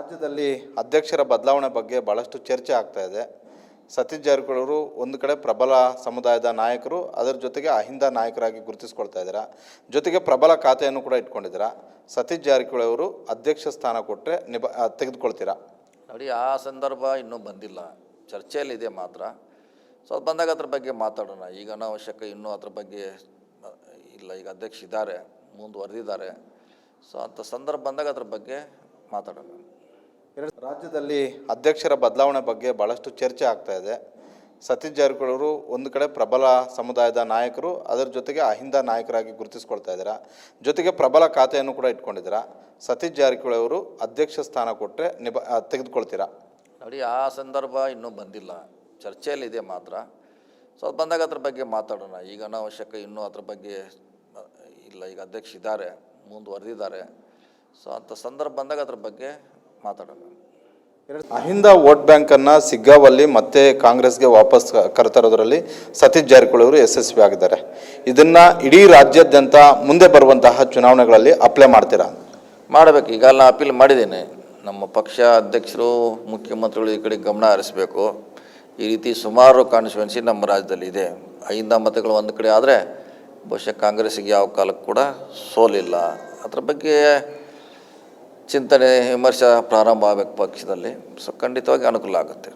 ರಾಜ್ಯದಲ್ಲಿ ಅಧ್ಯಕ್ಷರ ಬದಲಾವಣೆ ಬಗ್ಗೆ ಭಾಳಷ್ಟು ಚರ್ಚೆ ಆಗ್ತಾ ಇದೆ. ಸತೀಶ್ ಜಾರಕಿಹೊಳಿ ಅವರು ಒಂದು ಕಡೆ ಪ್ರಬಲ ಸಮುದಾಯದ ನಾಯಕರು, ಅದರ ಜೊತೆಗೆ ಅಹಿಂದ ನಾಯಕರಾಗಿ ಗುರುತಿಸ್ಕೊಳ್ತಾ ಇದ್ದಾರೆ. ಜೊತೆಗೆ ಪ್ರಬಲ ಖಾತೆಯನ್ನು ಕೂಡ ಇಟ್ಕೊಂಡಿದ್ದೀರಾ. ಸತೀಶ್ ಜಾರಕಿಹೊಳಿ ಅವರು ಅಧ್ಯಕ್ಷ ಸ್ಥಾನ ಕೊಟ್ಟರೆ ತೆಗೆದುಕೊಳ್ತೀರಾ? ನೋಡಿ, ಆ ಸಂದರ್ಭ ಇನ್ನೂ ಬಂದಿಲ್ಲ, ಚರ್ಚೆಯಲ್ಲಿದೆ ಮಾತ್ರ. ಸೊ ಅದು ಬಂದಾಗ ಅದ್ರ ಬಗ್ಗೆ ಮಾತಾಡೋಣ. ಈಗ ಅನಾವಶ್ಯಕ ಇನ್ನೂ ಅದ್ರ ಬಗ್ಗೆ ಇಲ್ಲ. ಈಗ ಅಧ್ಯಕ್ಷ ಇದ್ದಾರೆ, ಮುಂದುವರೆದಿದ್ದಾರೆ. ಸೊ ಅಂಥ ಸಂದರ್ಭ ಬಂದಾಗ ಅದ್ರ ಬಗ್ಗೆ ಮಾತಾಡೋಣ. ರಾಜ್ಯದಲ್ಲಿ ಅಧ್ಯಕ್ಷರ ಬದಲಾವಣೆ ಬಗ್ಗೆ ಭಾಳಷ್ಟು ಚರ್ಚೆ ಆಗ್ತಾ ಇದೆ. ಸತೀಶ್ ಜಾರಕಿಹೊಳಿ ಅವರು ಒಂದು ಕಡೆ ಪ್ರಬಲ ಸಮುದಾಯದ ನಾಯಕರು, ಅದರ ಜೊತೆಗೆ ಅಹಿಂದ ನಾಯಕರಾಗಿ ಗುರುತಿಸ್ಕೊಳ್ತಾ ಇದ್ದೀರಾ. ಜೊತೆಗೆ ಪ್ರಬಲ ಖಾತೆಯನ್ನು ಕೂಡ ಇಟ್ಕೊಂಡಿದ್ದೀರಾ. ಸತೀಶ್ ಜಾರಕಿಹೊಳಿ ಅವರು ಅಧ್ಯಕ್ಷ ಸ್ಥಾನ ಕೊಟ್ಟರೆ ತೆಗೆದುಕೊಳ್ತೀರಾ? ನೋಡಿ, ಆ ಸಂದರ್ಭ ಇನ್ನೂ ಬಂದಿಲ್ಲ, ಚರ್ಚೆಯಲ್ಲಿದೆ ಮಾತ್ರ. ಸೊ ಅದು ಬಂದಾಗ ಅದ್ರ ಬಗ್ಗೆ ಮಾತಾಡೋಣ. ಈಗ ಅನಾವಶ್ಯಕ ಇನ್ನೂ ಅದ್ರ ಬಗ್ಗೆ ಇಲ್ಲ. ಈಗ ಅಧ್ಯಕ್ಷ ಇದ್ದಾರೆ, ಮುಂದುವರೆದಿದ್ದಾರೆ. ಸೊ ಅಂಥ ಸಂದರ್ಭ ಬಂದಾಗ ಅದ್ರ ಬಗ್ಗೆ ಮಾತಾಡೋಣ. ಅಹಿಂದ ವೋಟ್ ಬ್ಯಾಂಕನ್ನು ಸಿಗ್ಗಾವಲ್ಲಿ ಮತ್ತೆ ಕಾಂಗ್ರೆಸ್ಗೆ ವಾಪಸ್ ಕರೆತರೋದ್ರಲ್ಲಿ ಸತೀಶ್ ಜಾರಕಿಹೊಳಿ ಅವರು ಯಶಸ್ವಿ ಆಗಿದ್ದಾರೆ. ಇದನ್ನು ಇಡೀ ರಾಜ್ಯಾದ್ಯಂತ ಮುಂದೆ ಬರುವಂತಹ ಚುನಾವಣೆಗಳಲ್ಲಿ ಅಪ್ಲೈ ಮಾಡ್ತೀರಾ? ಮಾಡಬೇಕು. ಈಗ ನಾನು ಅಪೀಲ್ ಮಾಡಿದ್ದೇನೆ. ನಮ್ಮ ಪಕ್ಷ ಅಧ್ಯಕ್ಷರು, ಮುಖ್ಯಮಂತ್ರಿಗಳು ಈ ಕಡೆ ಗಮನ ಹರಿಸಬೇಕು. ಈ ರೀತಿ ಸುಮಾರು ಕಾನ್ಸ್ಟಿಟ್ಯೂನ್ಸಿ ನಮ್ಮ ರಾಜ್ಯದಲ್ಲಿ ಇದೆ. ಅಹಿಂದ ಮತಗಳು ಒಂದು ಕಡೆ ಆದರೆ ಬಹುಶಃ ಕಾಂಗ್ರೆಸ್ಸಿಗೆ ಯಾವ ಕಾಲಕ್ಕೂ ಕೂಡ ಸೋಲಿಲ್ಲ. ಅದ್ರ ಬಗ್ಗೆ ಚಿಂತನೆ ವಿಮರ್ಶೆ ಪ್ರಾರಂಭ ಆಗಬೇಕು ಪಕ್ಷದಲ್ಲಿ. ಸೊ ಖಂಡಿತವಾಗಿ ಅನುಕೂಲ ಆಗುತ್ತೆ.